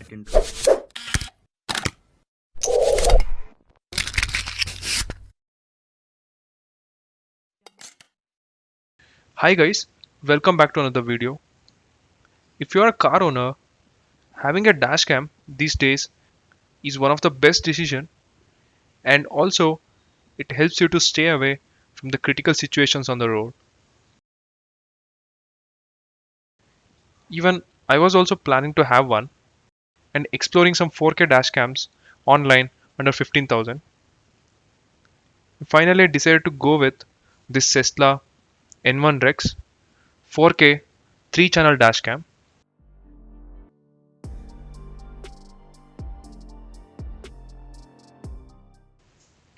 second. Hi guys, welcome back to another video. If you are a car owner, having a dash cam these days is one of the best decision, and also it helps you to stay away from the critical situations on the road. Even I was also planning to have one and exploring some 4K dash cams online under 15,000. Finally I decided to go with this Seslaa N1-Rex 4K 3-channel dash cam.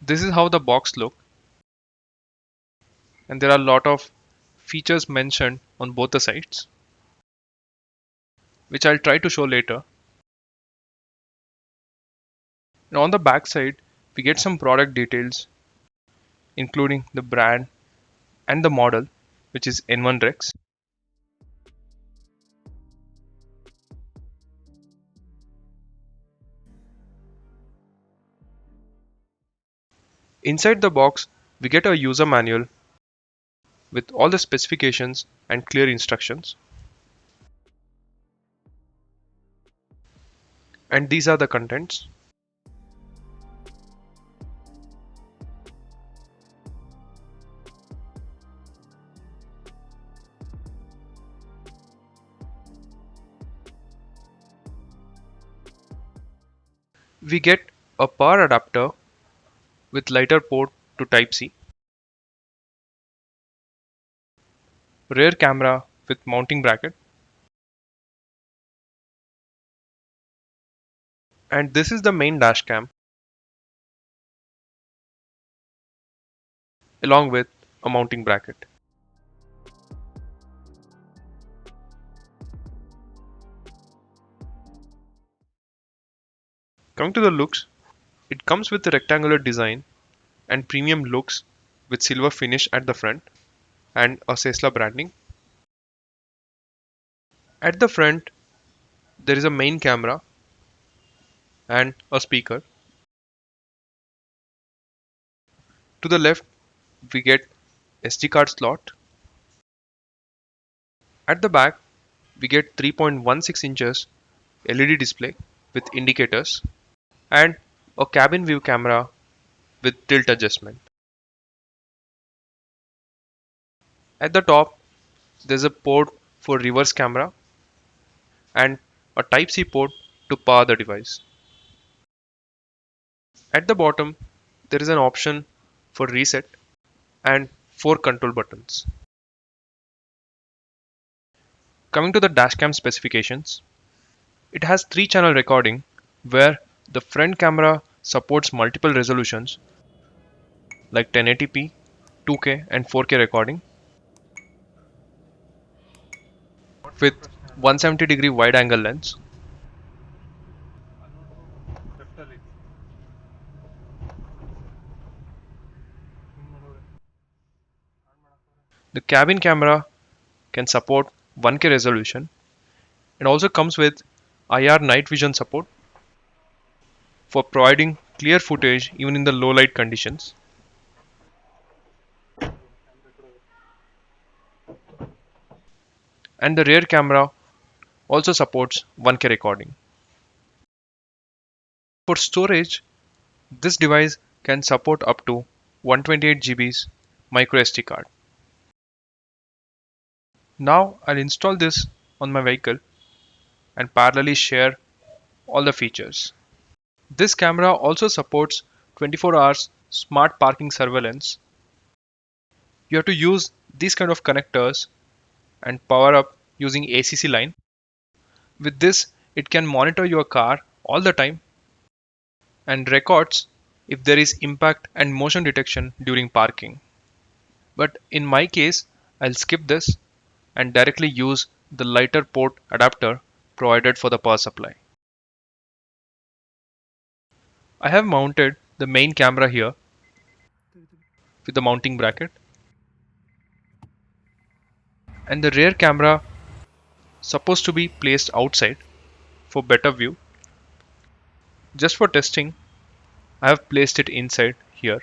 This is how the box looks, and there are a lot of features mentioned on both the sides, which I'll try to show later. And on the back side, we get some product details, including the brand and the model, which is N1-Rex. Inside the box, we get a user manual with all the specifications and clear instructions. And these are the contents. We get a power adapter with lighter port to Type-C, rear camera with mounting bracket, and this is the main dash cam along with a mounting bracket. Coming to the looks, it comes with a rectangular design and premium looks with silver finish at the front and a Seslaa branding. At the front, there is a main camera and a speaker. To the left, we get SD card slot. At the back, we get 3.16 inches LED display with indicators and a cabin view camera with tilt adjustment. At the top, there's a port for reverse camera and a Type-C port to power the device. At the bottom, there is an option for reset and 4 control buttons. Coming to the dashcam specifications, it has 3-channel recording where the front camera supports multiple resolutions like 1080p, 2K and 4K recording with 170-degree wide angle lens. The cabin camera can support 1K resolution and also comes with IR night vision support for providing clear footage even in the low light conditions. And the rear camera also supports 1K recording. For storage, this device can support up to 128 GB's micro SD card. Now I'll install this on my vehicle and parallelly share all the features. This camera also supports 24 hours smart parking surveillance. You have to use these kind of connectors and power up using ACC line. With this, it can monitor your car all the time and records if there is impact and motion detection during parking. But in my case, I'll skip this and directly use the lighter port adapter provided for the power supply. I have mounted the main camera here with the mounting bracket, and the rear camera supposed to be placed outside for better view, Just for testing, I have placed it inside here.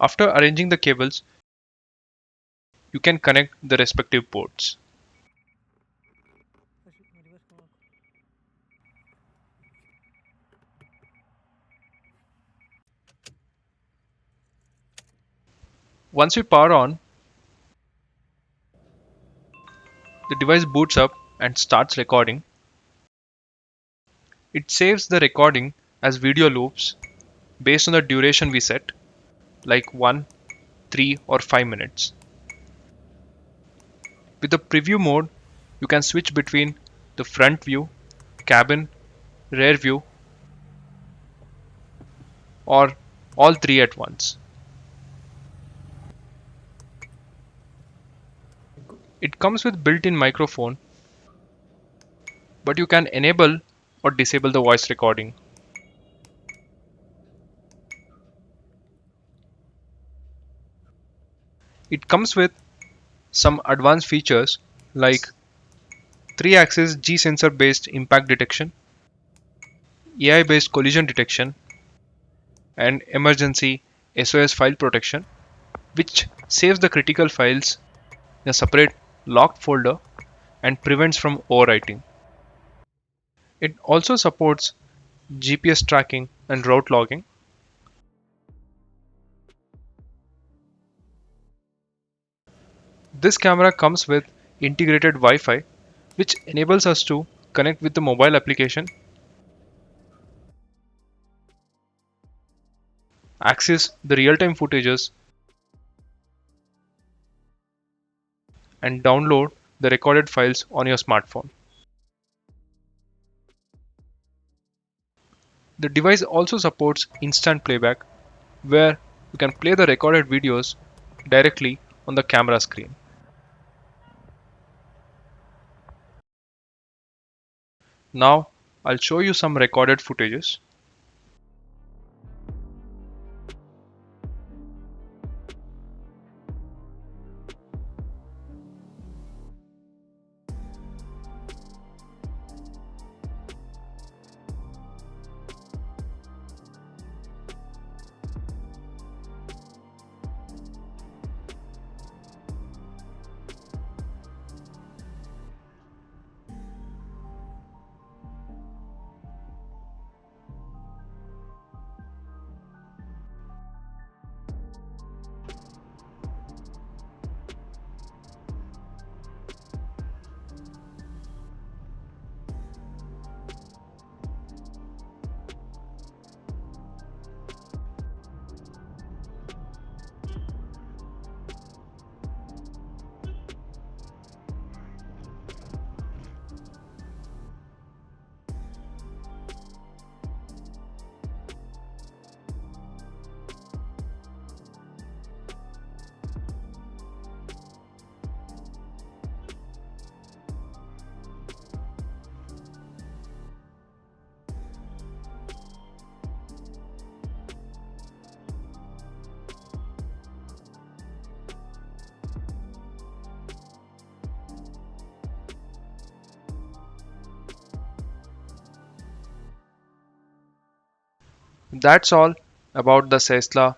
After arranging the cables, you can connect the respective ports. Once we power on, the device boots up and starts recording. It saves the recording as video loops based on the duration we set, like 1, 3, or 5 minutes. With the preview mode, you can switch between the front view, cabin, rear view, or all three at once. It comes with built-in microphone, but you can enable or disable the voice recording. It comes with some advanced features like 3-axis G-sensor based impact detection, AI based collision detection, and emergency SOS file protection, which saves the critical files in a separate locked folder and prevents from overwriting. It also supports GPS tracking and route logging. This camera comes with integrated Wi-Fi, which enables us to connect with the mobile application, access the real-time footages, and download the recorded files on your smartphone. The device also supports instant playback, where you can play the recorded videos directly on the camera screen. Now, I'll show you some recorded footages. That's all about the Seslaa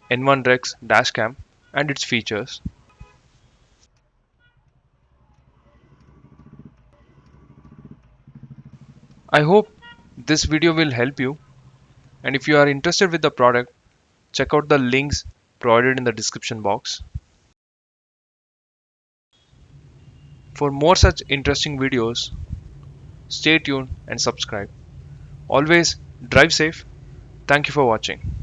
N1-Rex Dashcam and its features. I hope this video will help you, and if you are interested with the product, check out the links provided in the description box. For more such interesting videos, stay tuned and subscribe. Always drive safe. Thank you for watching.